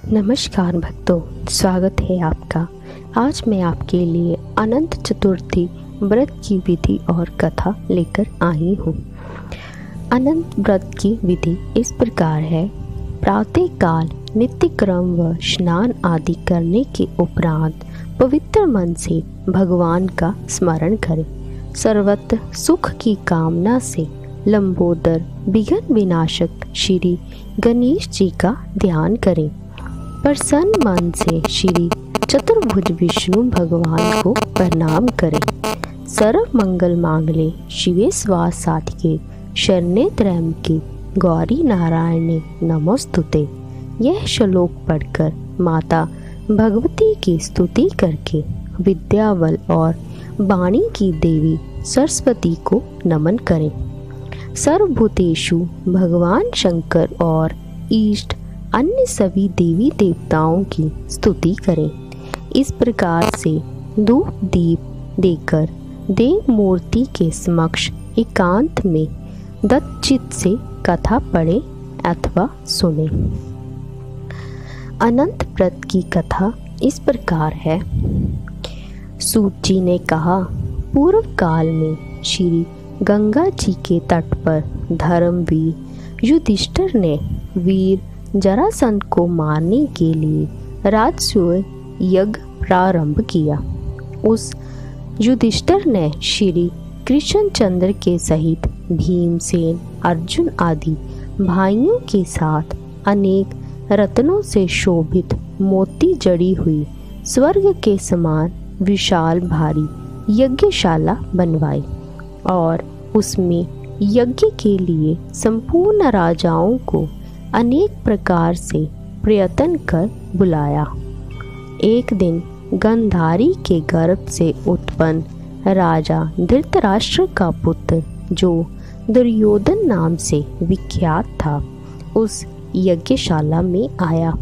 नमस्कार भक्तों, स्वागत है आपका। आज मैं आपके लिए अनंत चतुर्थी व्रत की विधि और कथा लेकर आई हूँ। अनंत व्रत की विधि इस प्रकार है। प्रातः काल नित्य क्रम व स्नान आदि करने के उपरांत पवित्र मन से भगवान का स्मरण करें। सर्वत्र सुख की कामना से लंबोदर विघ्न विनाशक श्री गणेश जी का ध्यान करें। प्रसन्न मन से श्री चतुर्भुज विष्णु भगवान को प्रणाम करें। सर्व मंगल मांगले शिवे स्वास साधिके शरणे त्र्यंबके गौरी नारायणे नमोस्तुते। यह श्लोक पढ़कर माता भगवती की स्तुति करके विद्याबल और वाणी की देवी सरस्वती को नमन करें। सर्वभूतेषु भगवान शंकर और इष्ट अन्य सभी देवी देवताओं की स्तुति करें। इस प्रकार से धूप दीप देकर देव मूर्ति के समक्ष एकांत में दत्तचित्त से कथा पढ़े अथवा सुने। अनंत व्रत की कथा इस प्रकार है। सूत जी ने कहा, पूर्व काल में श्री गंगा जी के तट पर धर्मवीर युधिष्ठिर ने वीर जरासंध को मारने के लिए राजसूय यज्ञ प्रारंभ किया। उस युधिष्ठिर ने श्री कृष्णचंद्र के सहित भीमसेन, अर्जुन आदि भाइयों के साथ अनेक रत्नों से शोभित मोती जड़ी हुई स्वर्ग के समान विशाल भारी यज्ञशाला बनवाई और उसमें यज्ञ के लिए संपूर्ण राजाओं को अनेक प्रकार से प्रयत्न कर बुलाया। एक दिन गंधारी के गर्भ से उत्पन्न राजा धृतराष्ट्र का पुत्र, जो दुर्योधन नाम से विख्यात था, उस यज्ञशाला में आया।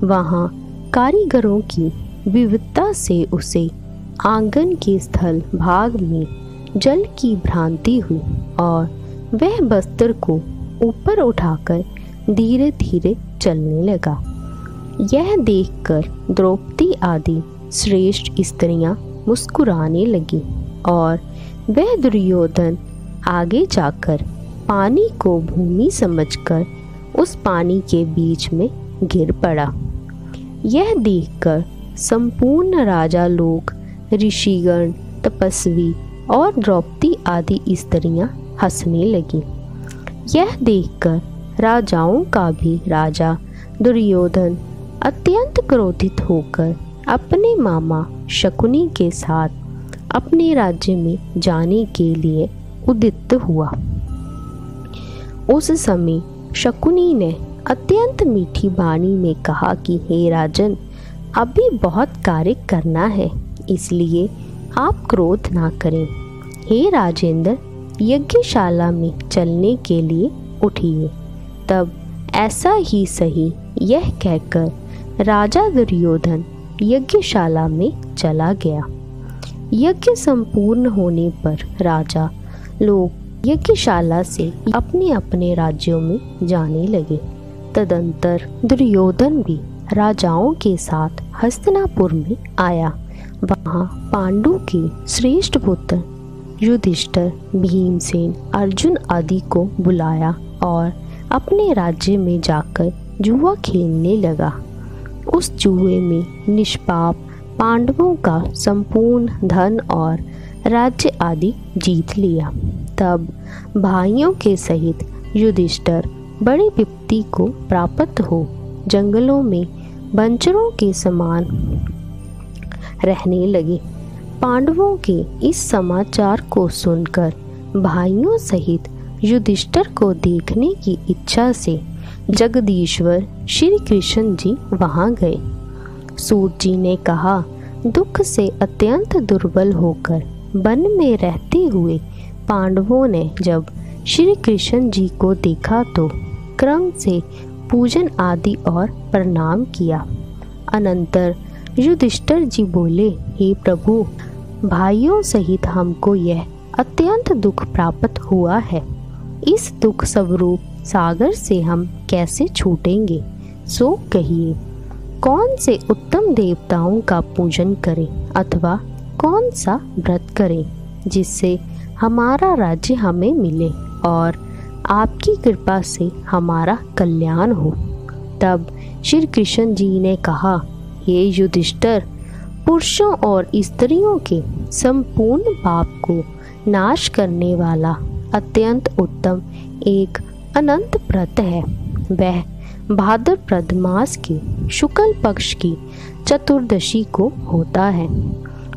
वहाँ कारीगरों की विविधता से उसे आंगन के स्थल भाग में जल की भ्रांति हुई और वह वस्त्र को ऊपर उठाकर धीरे धीरे चलने लगा। यह देखकर द्रौपदी आदि श्रेष्ठ स्त्रियां मुस्कुराने लगी और वह दुर्योधन आगे जाकर पानी को भूमि समझकर उस पानी के बीच में गिर पड़ा। यह देखकर संपूर्ण राजा लोग, ऋषिगण, तपस्वी और द्रौपदी आदि स्त्रियां हंसने लगी। यह देखकर राजाओं का भी राजा दुर्योधन अत्यंत क्रोधित होकर अपने मामा शकुनी के साथ अपने राज्य में जाने के लिए उद्यत हुआ। उस समय शकुनी ने अत्यंत मीठी वाणी में कहा कि हे राजन, अभी बहुत कार्य करना है, इसलिए आप क्रोध ना करें। हे राजेंद्र, यज्ञशाला में चलने के लिए उठिए। तब ऐसा ही सही, यह कहकर राजा दुर्योधन यज्ञशाला में चला गया। यज्ञ संपूर्ण होने पर राजा लोग यज्ञशाला से अपने अपने राज्यों में जाने लगे। तदंतर दुर्योधन भी राजाओं के साथ हस्तिनापुर में आया। वहाँ पांडु के श्रेष्ठ पुत्र युधिष्ठिर, भीमसेन, अर्जुन आदि को बुलाया और अपने राज्य में जाकर जुआ खेलने लगा। उस जुए में निष्पाप पांडवों का संपूर्ण धन और राज्य आदि जीत लिया। तब भाइयों के सहित युधिष्ठिर बड़ी विपत्ति को प्राप्त हो जंगलों में बंचरों के समान रहने लगे। पांडवों के इस समाचार को सुनकर भाइयों सहित युधिष्ठिर को देखने की इच्छा से जगदीश्वर श्री कृष्ण जी वहां गए। सूत जी ने कहा, दुख से अत्यंत दुर्बल होकर वन में रहते हुए पांडवों ने जब श्री कृष्ण जी को देखा तो क्रम से पूजन आदि और प्रणाम किया। अनंतर युधिष्ठिर जी बोले, हे प्रभु, भाइयों सहित हमको यह अत्यंत दुख प्राप्त हुआ है। इस दुख स्वरूप सागर से हम कैसे छूटेंगे, सो कहिए। कौन से उत्तम देवताओं का पूजन करें अथवा कौन सा व्रत करें जिससे हमारा राज्य हमें मिले और आपकी कृपा से हमारा कल्याण हो। तब श्री कृष्ण जी ने कहा, हे युधिष्ठिर, पुरुषों और स्त्रियों के संपूर्ण पाप को नाश करने वाला अत्यंत उत्तम एक अनंत व्रत है। वह भाद्रपद मास के शुक्ल पक्ष की चतुर्दशी को होता है।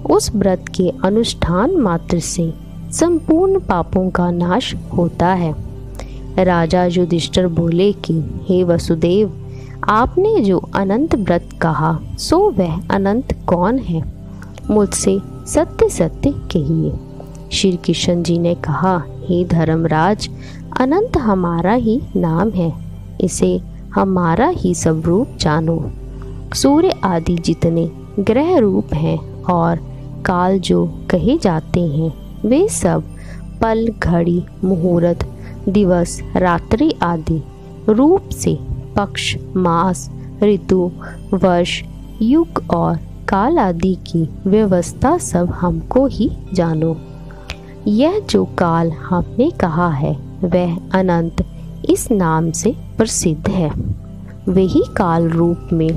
उस व्रत के अनुष्ठान मात्र से संपूर्ण पापों का नाश होता है। राजा युधिष्ठिर बोले कि हे वसुदेव, आपने जो अनंत व्रत कहा सो वह अनंत कौन है? मुझसे सत्य सत्य कहिए। श्री कृष्ण जी ने कहा, हे धर्मराज, अनंत हमारा ही नाम है, इसे हमारा ही सब रूप जानो। सूर्य आदि जितने ग्रह रूप हैं और काल जो कहे जाते हैं वे सब पल, घड़ी, मुहूर्त, दिवस, रात्रि आदि रूप से पक्ष, मास, ऋतु, वर्ष, युग और काल आदि की व्यवस्था सब हमको ही जानो। यह जो काल हमने कहा है वह अनंत इस नाम से प्रसिद्ध है। वही काल रूप में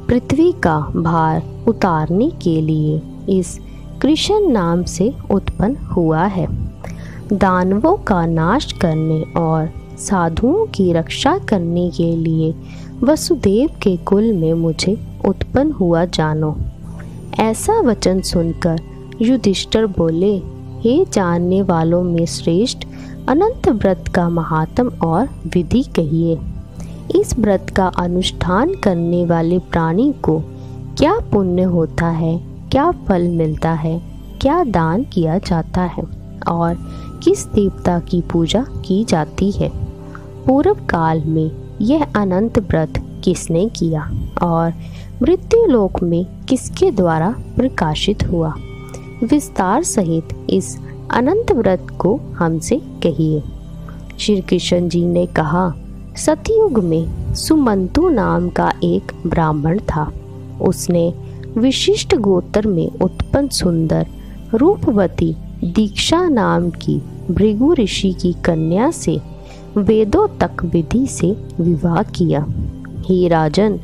पृथ्वी का भार उतारने के लिए इस कृष्ण नाम से उत्पन्न हुआ है। दानवों का नाश करने और साधुओं की रक्षा करने के लिए वसुदेव के कुल में मुझे उत्पन्न हुआ जानो। ऐसा वचन सुनकर युधिष्ठिर बोले, हे जानने वालों में श्रेष्ठ, अनंत व्रत का महात्म और विधि कहिए। इस व्रत का अनुष्ठान करने वाले प्राणी को क्या पुण्य होता है, क्या फल मिलता है, क्या दान किया जाता है और किस देवता की पूजा की जाती है? पूर्व काल में यह अनंत व्रत किसने किया और मृत्यु लोक में किसके द्वारा प्रकाशित हुआ? विस्तार सहित इस अनंत व्रत को हमसे कहिए। श्री कृष्ण जी ने कहा, सतयुग में सुमंतु नाम का एक ब्राह्मण था। उसने विशिष्ट गोत्र में उत्पन्न सुंदर रूपवती दीक्षा नाम की भृगु ऋषि की कन्या से वेदों तक विधि से विवाह किया। हे राजन,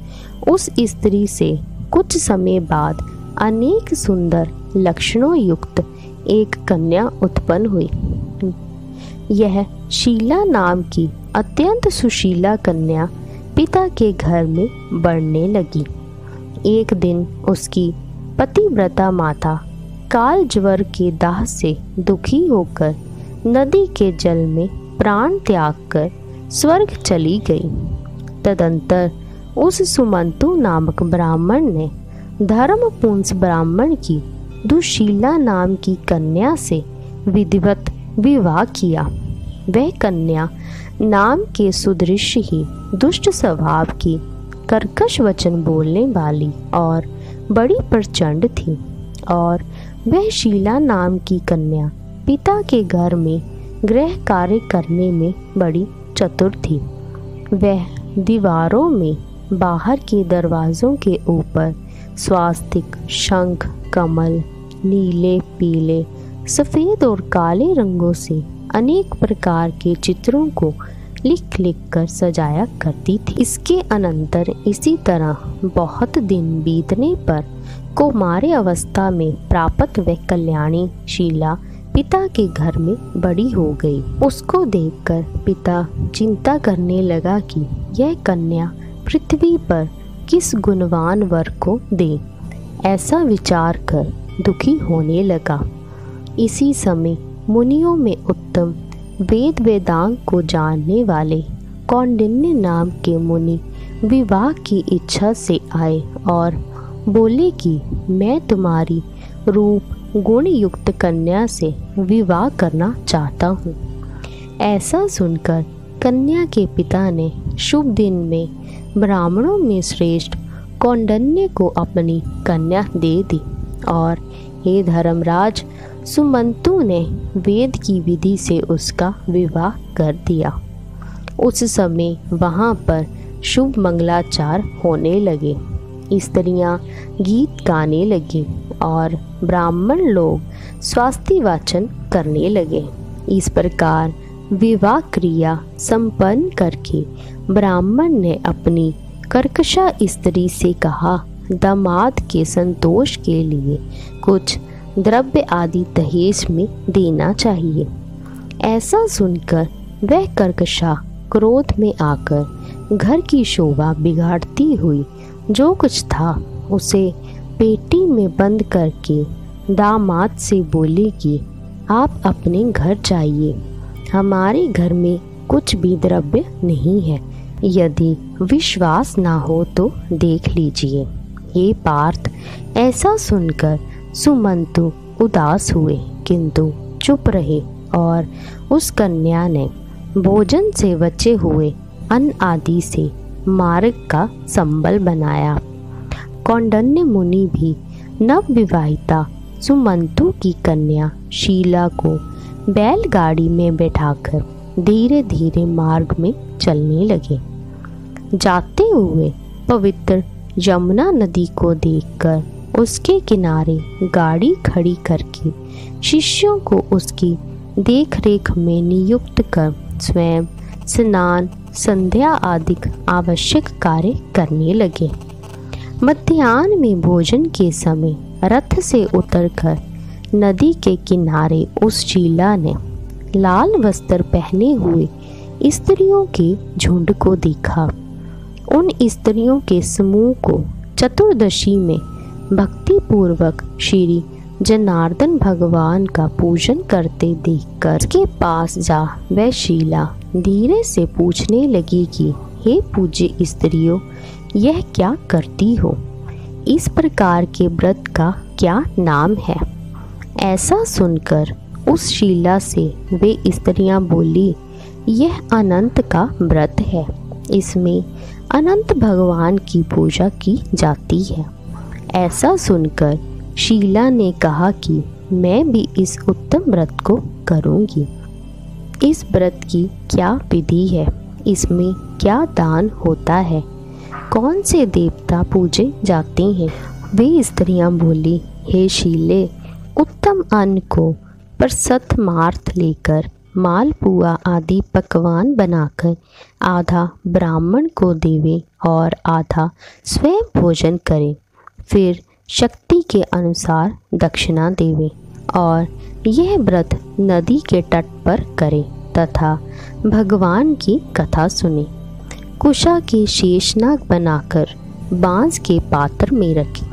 उस स्त्री से कुछ समय बाद अनेक सुंदर लक्षणों युक्त एक कन्या उत्पन्न हुई। यह शीला नाम की अत्यंत सुशीला कन्या पिता के घर में बढ़ने लगी। एक दिन उसकी पतिव्रता माता काल ज्वर के दाह से दुखी होकर नदी के जल में प्राण त्याग कर स्वर्ग चली गई। तदंतर उस सुमंतु नामक ब्राह्मण ने धर्मपुंस ब्राह्मण की दुशीला नाम की कन्या से विधिवत विवाह किया। वह कन्या नाम के सुदृश्य ही दुष्ट स्वभाव की, कर्कश वचन बोलने वाली और बड़ी प्रचंड थी और वह शीला नाम की कन्या पिता के घर में गृह कार्य करने में बड़ी चतुर थी। वह दीवारों में बाहर के दरवाजों के ऊपर स्वास्तिक, शंख, कमल, नीले, पीले, सफ़ेद और काले रंगों से अनेक प्रकार के चित्रों को लिख लिख कर सजाया करती थी। इसके अनंतर इसी तरह बहुत दिन बीतने पर कौमार्य अवस्था में प्राप्त वह कल्याणी शीला पिता के घर में बड़ी हो गई। उसको देखकर पिता चिंता करने लगा कि यह कन्या पृथ्वी पर किस गुणवान वर को दे। ऐसा विचार कर दुखी होने लगा। इसी समय मुनियों में उत्तम वेद वेदांग को जानने वाले कौंडिन्य नाम के मुनि विवाह की इच्छा से आए और बोले कि मैं तुम्हारी रूप गुण युक्त कन्या से विवाह करना चाहता हूँ। ऐसा सुनकर कन्या के पिता ने शुभ दिन में ब्राह्मणों में श्रेष्ठ कौंडिन्य को अपनी कन्या दे दी और हे धर्मराज, सुमंतु ने वेद की विधि से उसका विवाह कर दिया। उस समय वहाँ पर शुभ मंगलाचार होने लगे। स्त्रियां गीत गाने लगी और ब्राह्मण लोग स्वास्ति वाचन करने लगे। इस प्रकार विवाह क्रिया संपन्न करके ब्राह्मण ने अपनी कर्कशा स्त्री से कहा, दामाद के संतोष के लिए कुछ द्रव्य आदि दहेज में देना चाहिए। ऐसा सुनकर वह कर्कशा क्रोध में आकर घर की शोभा बिगाड़ती हुई जो कुछ था उसे पेटी में बंद करके दामाद से बोली कि आप अपने घर जाइए, हमारे घर में कुछ भी द्रव्य नहीं है। यदि विश्वास ना हो तो देख लीजिए। ये पार्थ ऐसा सुनकर सुमंतु उदास हुए किंतु चुप रहे और उस कन्या ने भोजन से बचे हुए अन्न आदि से मार्ग का संबल बनाया। कौंडिन्य मुनि भी नवविवाहिता सुमंतु की कन्या शीला को बैलगाड़ी में बैठाकर धीरे धीरे मार्ग में चलने लगे। जाते हुए पवित्र यमुना नदी को देखकर उसके किनारे गाड़ी खड़ी करके शिष्यों को उसकी देखरेख में नियुक्त कर स्वयं स्नान संध्या आदि आवश्यक कार्य करने लगे। मध्याह्न में भोजन के समय रथ से उतरकर नदी के किनारे उस शीला ने लाल वस्त्र पहने हुए स्त्रियों के झुंड को देखा। उन स्त्रियों के समूह को चतुर्दशी में भक्ति पूर्वक श्री जनार्दन भगवान का पूजन करते देखकर उसके पास जा वह शीला धीरे से पूछने लगी कि हे पूज्य स्त्रियों, यह क्या करती हो? इस प्रकार के व्रत का क्या नाम है? ऐसा सुनकर उस शीला से वे स्त्रियां बोली, यह अनंत का व्रत है, इसमें अनंत भगवान की पूजा की जाती है। ऐसा सुनकर शीला ने कहा कि मैं भी इस उत्तम व्रत को करूंगी। इस व्रत की क्या विधि है? इसमें क्या दान होता है? कौन से देवता पूजे जाते हैं? वे स्त्रियां बोली, हे शीले, उत्तम अन्न को प्रसतमार्थ लेकर मालपुआ आदि पकवान बनाकर आधा ब्राह्मण को देवे और आधा स्वयं भोजन करे, फिर शक्ति के अनुसार दक्षिणा देवे और यह व्रत नदी के तट पर करे तथा भगवान की कथा सुने। कुशा के शेषनाग बनाकर बांस के पात्र में रखे,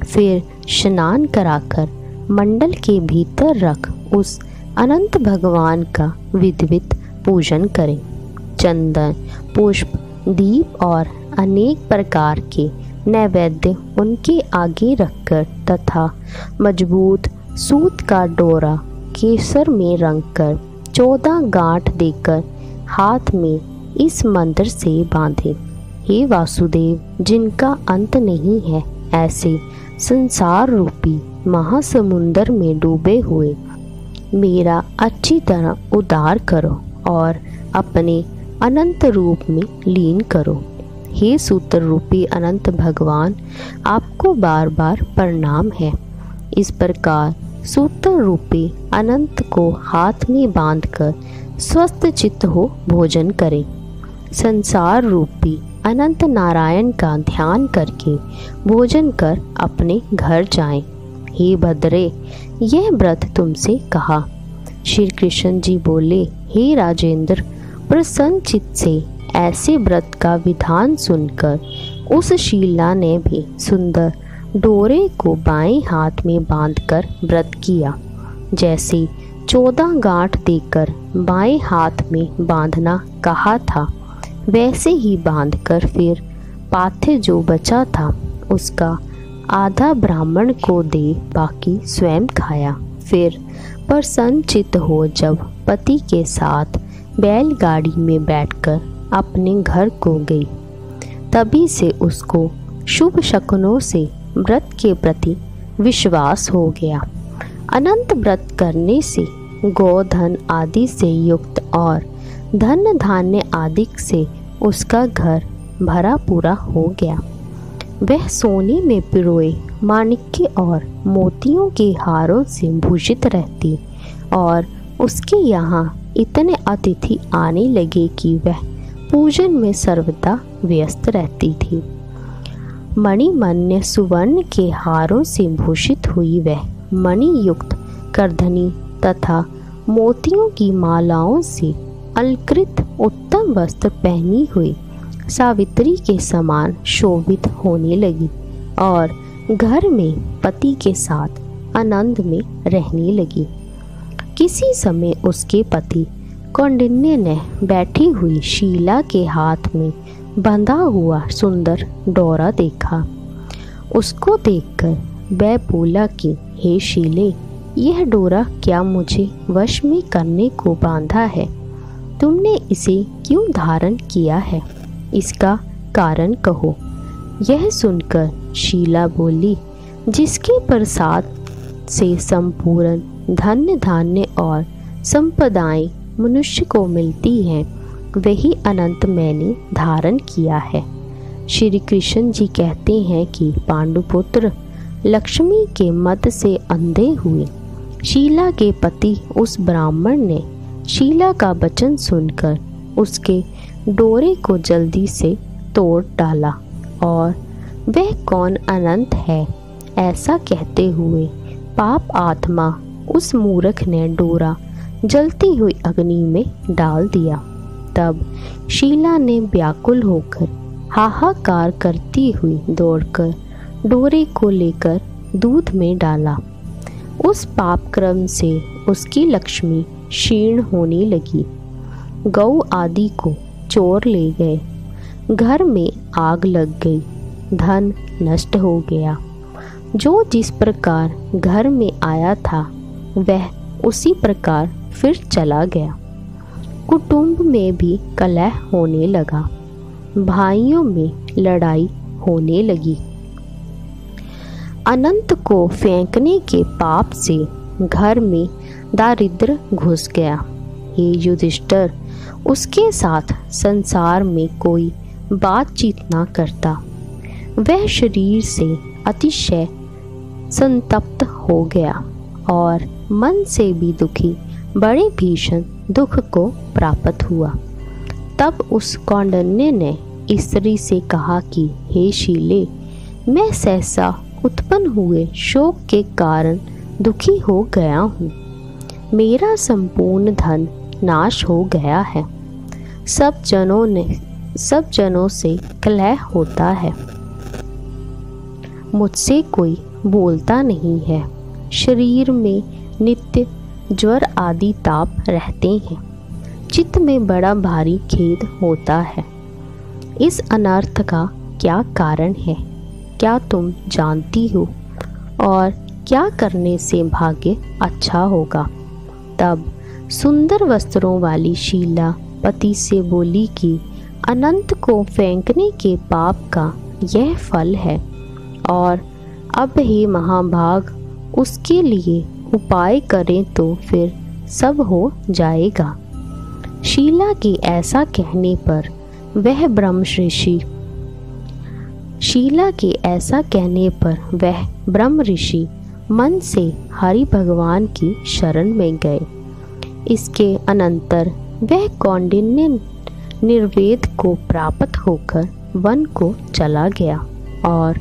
फिर स्नान कराकर मंडल के भीतर रख उस अनंत भगवान का विधिवत पूजन करें। चंदन, पुष्प, दीप और अनेक प्रकार के नैवेद्य उनके आगे रखकर तथा मजबूत सूत का डोरा केसर में रंगकर 14 गांठ देकर हाथ में इस मंत्र से बांधे, हे वासुदेव, जिनका अंत नहीं है, ऐसे संसार रूपी महासमुंदर में डूबे हुए मेरा अच्छी तरह उद्धार करो और अपने अनंत रूप में लीन करो। हे सूत्र रूपी अनंत भगवान, आपको बार बार प्रणाम है। इस प्रकार सूत्र रूपी अनंत को हाथ में बांधकर स्वस्थ चित्त हो भोजन करें। संसार रूपी अनंत नारायण का ध्यान करके भोजन कर अपने घर जाएं। हे भद्रे, यह व्रत तुमसे कहा। श्री कृष्ण जी बोले, हे राजेंद्र, प्रसन्न चित्त से ऐसे व्रत का विधान सुनकर उस शीला ने भी सुंदर डोरे को बाएं हाथ में बांधकर व्रत किया। जैसे 14 गांठ देकर बाएं हाथ में बांधना कहा था, वैसे ही बांधकर फिर पाथ्य जो बचा था उसका आधा ब्राह्मण को दे बाकी स्वयं खाया। फिर प्रसन्नचित्त हो जब पति के साथ बैलगाड़ी में बैठकर अपने घर को गई, तभी से उसको शुभ शकुनों से व्रत के प्रति विश्वास हो गया। अनंत व्रत करने से गोधन आदि से युक्त और धन धान्य आदि से उसका घर भरा पूरा हो गया। वह सोने में पिरोए माणिक्य और मोतियों के हारों से भूषित रहती और उसके यहाँ इतने अतिथि आने लगे कि वह पूजन में सर्वदा व्यस्त रहती थी। मणिमन्य सुवर्ण के हारों से भूषित हुई वह मणियुक्त करधनी तथा मोतियों की मालाओं से अलंकृत उत्तम वस्त्र पहनी हुई सावित्री के समान शोभित होने लगी और घर में पति के साथ आनंद में रहने लगी। किसी समय उसके पति कौंडिन्य ने बैठी हुई शीला के हाथ में बंधा हुआ सुंदर डोरा देखा। उसको देखकर वह बोला कि हे शीले, यह डोरा क्या मुझे वश में करने को बांधा है? तुमने इसे क्यों धारण किया है? इसका कारण कहो। यह सुनकर शीला बोली, जिसके प्रसाद से संपूर्ण धन्य धान्य और संपदाएं मनुष्य को मिलती हैं, वही अनंत मैंने धारण किया है। श्री कृष्ण जी कहते हैं कि पांडुपुत्र लक्ष्मी के मद से अंधे हुए शीला के पति उस ब्राह्मण ने शीला का वचन सुनकर उसके डोरे को जल्दी से तोड़ डाला और वह कौन अनंत है ऐसा कहते हुए पाप आत्मा उस मूर्ख ने डोरा जलती हुई अग्नि में डाल दिया। तब शीला ने व्याकुल होकर हाहाकार करती हुई दौड़कर डोरे को लेकर दूध में डाला। उस पाप क्रम से उसकी लक्ष्मी क्षीण होने लगी। गौ आदि को चोर ले गए, घर में आग लग गई, धन नष्ट हो गया। जो जिस प्रकार घर में आया था वह उसी प्रकार फिर चला गया। कुटुंब में भी कलह होने लगा, भाइयों में लड़ाई होने लगी। अनंत को फेंकने के पाप से घर में दारिद्र्य घुस गया। हे युधिष्ठिर, उसके साथ संसार में कोई बातचीत ना करता। वह शरीर से अतिशय संतप्त हो गया और मन से भी दुखी बड़े भीषण दुख को प्राप्त हुआ। तब उस कौंडिन्य ने स्त्री से कहा कि हे शीले, मैं सहसा उत्पन्न हुए शोक के कारण दुखी हो गया हूँ। मेरा संपूर्ण धन नाश हो गया है। सब जनों से कलह होता है। मुझसे कोई बोलता नहीं है। शरीर में नित्य ज्वर आदि ताप रहते हैं। चित्त में बड़ा भारी खेद होता है। इस अनर्थ का क्या कारण है, क्या तुम जानती हो? और क्या करने से भाग्य अच्छा होगा? तब सुंदर वस्त्रों वाली शीला पति से बोली कि अनंत को फेंकने के पाप का यह फल है और अब हे महाभाग, उसके लिए उपाय करें तो फिर सब हो जाएगा। शीला के ऐसा कहने पर वह ब्रह्म ऋषि मन से हरि भगवान की शरण में गए। इसके अनंतर वह कौंडिन्य निर्वेद को प्राप्त होकर वन को चला गया और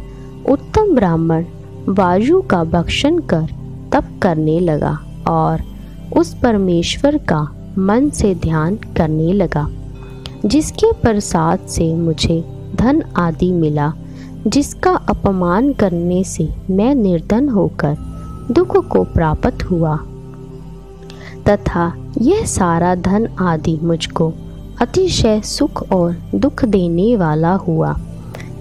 उत्तम ब्राह्मण वायु का भक्षण कर तप करने लगा और उस परमेश्वर का मन से ध्यान करने लगा, जिसके प्रसाद से मुझे धन आदि मिला, जिसका अपमान करने से मैं निर्धन होकर दुख को प्राप्त हुआ, तथा यह सारा धन आदि मुझको अतिशय सुख और दुख देने वाला हुआ।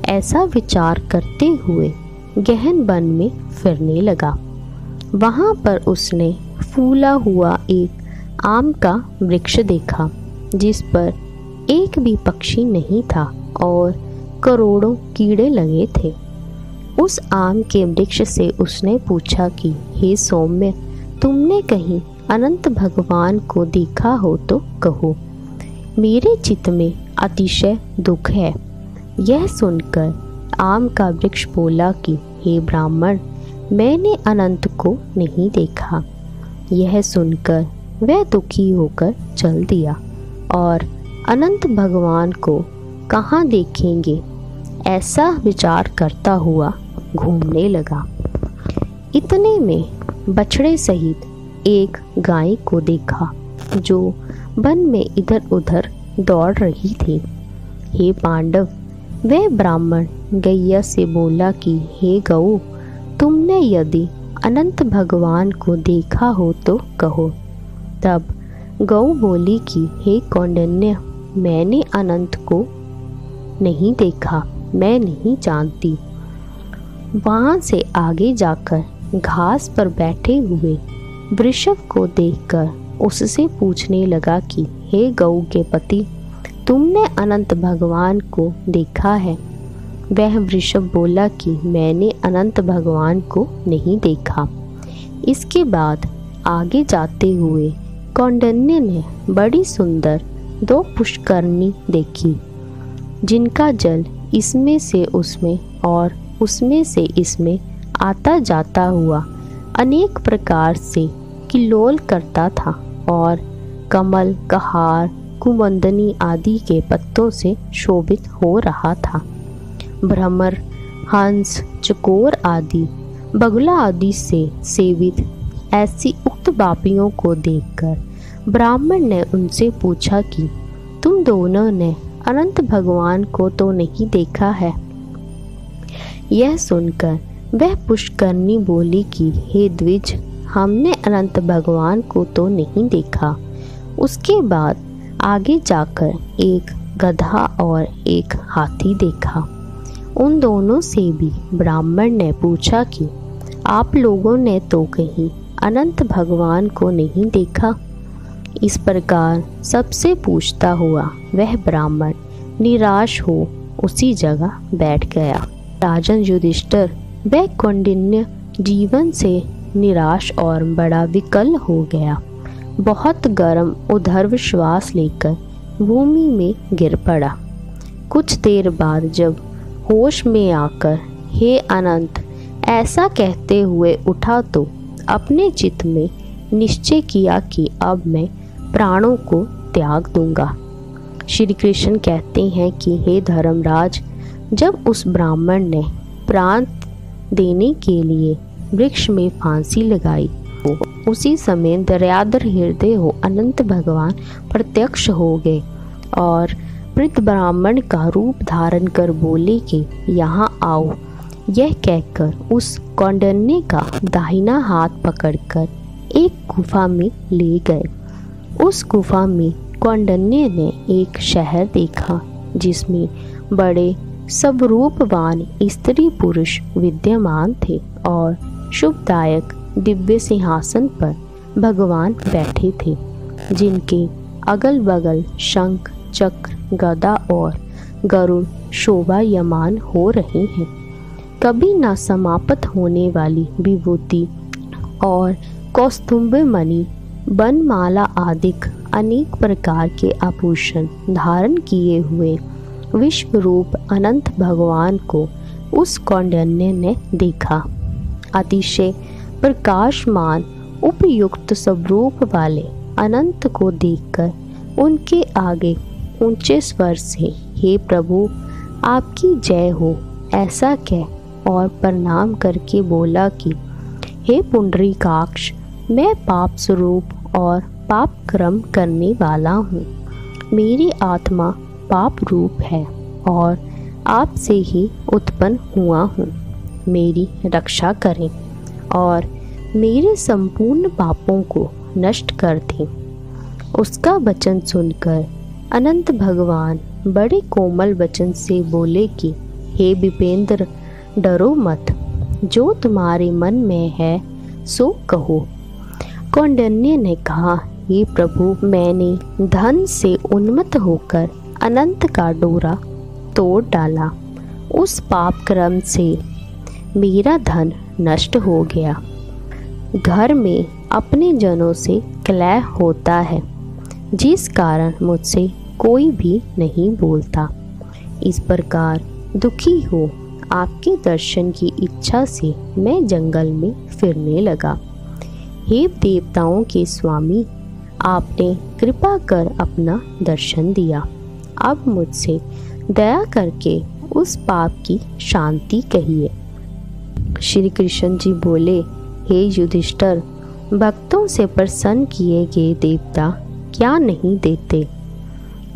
ऐसा विचार करते हुए गहन वन में फिरने लगा। वहाँ पर उसने फूला हुआ एक आम का वृक्ष देखा, जिस पर एक भी पक्षी नहीं था और करोड़ों कीड़े लगे थे। उस आम के वृक्ष से उसने पूछा कि हे सौम्य, तुमने कहीं अनंत भगवान को देखा हो तो कहो। मेरे चित्त में अतिशय दुख है। यह सुनकर आम का वृक्ष बोला कि हे ब्राह्मण, मैंने अनंत को नहीं देखा। यह सुनकर वह दुखी होकर चल दिया और अनंत भगवान को कहाँ देखेंगे ऐसा विचार करता हुआ घूमने लगा। इतने में बछड़े सहित एक गाय को देखा जो वन में इधर उधर दौड़ रही थी। हे पांडव, वह ब्राह्मण गैया से बोला कि हे गौ, तुमने यदि अनंत भगवान को देखा हो तो कहो। तब गौ बोली कि हे कौंडिन्य, मैंने अनंत को नहीं देखा, मैं नहीं जानती। वहाँ से आगे जाकर घास पर बैठे हुए वृषभ को देखकर उससे पूछने लगा कि हे गौ के पति, तुमने अनंत भगवान को देखा है? वह वृषभ बोला कि मैंने अनंत भगवान को नहीं देखा। इसके बाद आगे जाते हुए कौंडिन्य ने बड़ी सुंदर 2 पुष्करणी देखी, जिनका जल इसमें से उसमें और उसमें से इसमें आता जाता हुआ अनेक प्रकार से किल्लोल करता था और कमल, कहार, कुमुदनी आदि के पत्तों से शोभित हो रहा था। भ्रमर, हंस, चकोर आदि, बगुला आदि से सेवित ऐसी उक्त बापियों को देखकर ब्राह्मण ने उनसे पूछा कि तुम दोनों ने अनंत भगवान को तो नहीं देखा है? यह सुनकर वह पुष्करणी बोली कि हे द्विज, हमने अनंत भगवान को तो नहीं देखा। उसके बाद आगे जाकर एक गधा और एक हाथी देखा। उन दोनों से भी ब्राह्मण ने पूछा कि आप लोगों ने तो कहीं अनंत भगवान को नहीं देखा? इस प्रकार सबसे पूछता हुआ वह ब्राह्मण निराश हो उसी जगह बैठ गया। राजन युधिष्ठिर वह कौंडिन्य जीवन से निराश और बड़ा विकल हो गया। बहुत गर्म उधर्व श्वास लेकर भूमि में गिर पड़ा। कुछ देर बाद जब होश में आकर हे अनंत ऐसा कहते हुए उठा तो अपने चित्त में निश्चय किया कि अब मैं प्राणों को त्याग दूंगा। श्री कृष्ण कहते हैं कि हे धर्मराज, जब उस ब्राह्मण ने प्राण देने के लिए वृक्ष में फांसी लगाई, उसी समय दयाद्र हृदय हो अनंत भगवान प्रत्यक्ष हो गए और वृद्ध ब्राह्मण का रूप धारण कर बोले कि यहाँ आओ। यह कहकर उस कौंडिन्य का दाहिना हाथ पकड़कर एक गुफा में ले गए। उस गुफा में कौंडिन्य ने एक शहर देखा जिसमें बड़े सब रूपवान स्त्री पुरुष विद्यमान थे और शुभदायक दिव्य सिंहासन पर भगवान बैठे थे, जिनके अगल बगल शंख, चक्र, गदा और गरुड़ शोभायमान हो रहे हैं। कभी न समाप्त होने वाली विभूति और कौस्तुभ मणि, बनमाला आदि अनेक प्रकार के आभूषण धारण किए हुए विश्व रूप अनंत भगवान को उस कौंडिन्य ने देखा। अतिशय प्रकाशमान उपयुक्त स्वरूप वाले अनंत को देखकर उनके आगे ऊंचे स्वर से हे प्रभु, आपकी जय हो ऐसा कह और प्रणाम करके बोला कि हे पुंडरीकाक्ष, मैं पाप स्वरूप और पाप कर्म करने वाला हूँ। मेरी आत्मा पाप रूप है और आपसे ही उत्पन्न हुआ हूँ। मेरी रक्षा करें और मेरे संपूर्ण पापों को नष्ट कर दें। उसका वचन सुनकर अनंत भगवान बड़े कोमल वचन से बोले कि हे विपेंद्र, डरो मत, जो तुम्हारे मन में है सो कहो। कौंडिन्य ने कहा, हे प्रभु, मैंने धन से उन्मत्त होकर अनंत का डोरा तोड़ डाला। उस पाप कर्म से मेरा धन नष्ट हो गया। घर में अपने जनों से कलह होता है, जिस कारण मुझसे कोई भी नहीं बोलता। इस प्रकार दुखी हो आपके दर्शन की इच्छा से मैं जंगल में फिरने लगा। हे देवताओं के स्वामी, आपने कृपा कर अपना दर्शन दिया। अब मुझसे दया करके उस पाप की शांति कहिए। श्री कृष्ण जी बोले, हे युधिष्ठिर, भक्तों से प्रसन्न किए गए देवता क्या नहीं देते।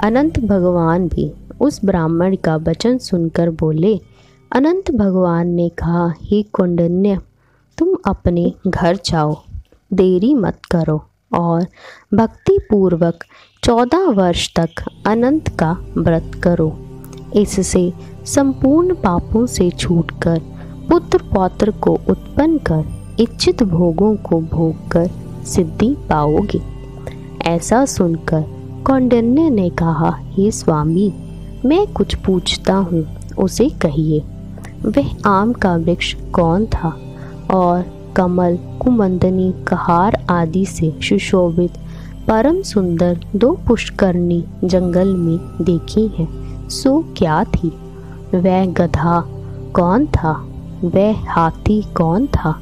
अनंत भगवान भी उस ब्राह्मण का वचन सुनकर बोले। अनंत भगवान ने कहा, हे कौंडिन्य, तुम अपने घर जाओ, देरी मत करो और भक्ति पूर्वक 14 वर्ष तक अनंत का व्रत करो। इससे संपूर्ण पापों से छूटकर पुत्र पौत्र को उत्पन्न कर इच्छित भोगों को भोग कर सिद्धि पाओगे। ऐसा सुनकर कौंडिन्य ने कहा, हे स्वामी, मैं कुछ पूछता हूँ, उसे कहिए। वह आम का वृक्ष कौन था और कमल, कुमंदनी, कहार आदि से सुशोभित परम सुंदर 2 पुष्करणी जंगल में देखी हैं, सो क्या थी? वह गधा कौन था? वह हाथी कौन था?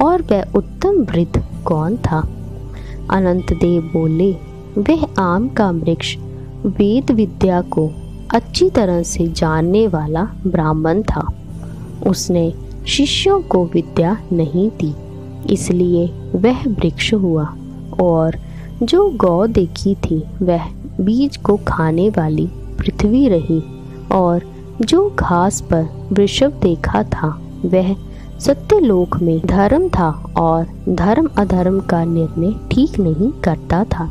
और वह उत्तम वृद्ध कौन था? अनंत देव बोले, वह आम का वृक्ष वेद विद्या को अच्छी तरह से जानने वाला ब्राह्मण था। उसने शिष्यों को विद्या नहीं दी, इसलिए वह वृक्ष हुआ। और जो गौ देखी थी वह बीज को खाने वाली पृथ्वी रही। और जो घास पर वृषभ देखा था वह सत्यलोक में धर्म था और धर्म अधर्म का निर्णय ठीक नहीं करता था।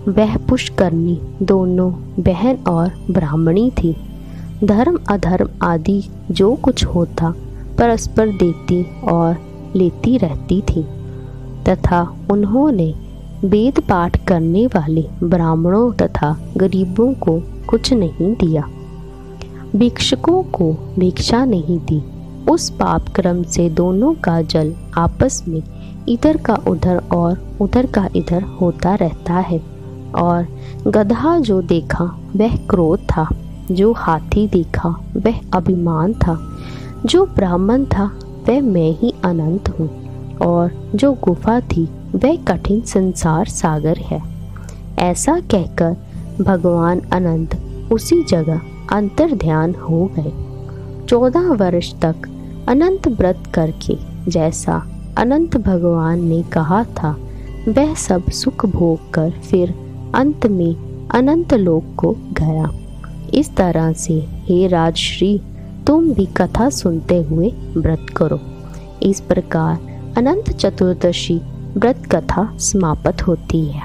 वह पुष्करणी दोनों बहन और ब्राह्मणी थी। धर्म अधर्म आदि जो कुछ होता परस्पर देती और लेती रहती थी, तथा उन्होंने वेद पाठ करने वाले ब्राह्मणों तथा गरीबों को कुछ नहीं दिया, भिक्षुकों को भिक्षा नहीं दी। उस पाप क्रम से दोनों का जल आपस में इधर का उधर और उधर का इधर होता रहता है। और गधा जो देखा वह क्रोध था, जो हाथी देखा वह अभिमान था, जो ब्राह्मण था वह मैं ही अनंत हूँ, और जो गुफा थी वह कठिन संसार सागर है। ऐसा कहकर भगवान अनंत उसी जगह अंतर्ध्यान हो गए। 14 वर्ष तक अनंत व्रत करके जैसा अनंत भगवान ने कहा था वह सब सुख भोग कर फिर अंत में अनंत लोक को गया। इस तरह से हे राजश्री, तुम भी कथा सुनते हुए व्रत करो। इस प्रकार अनंत चतुर्दशी व्रत कथा समाप्त होती है।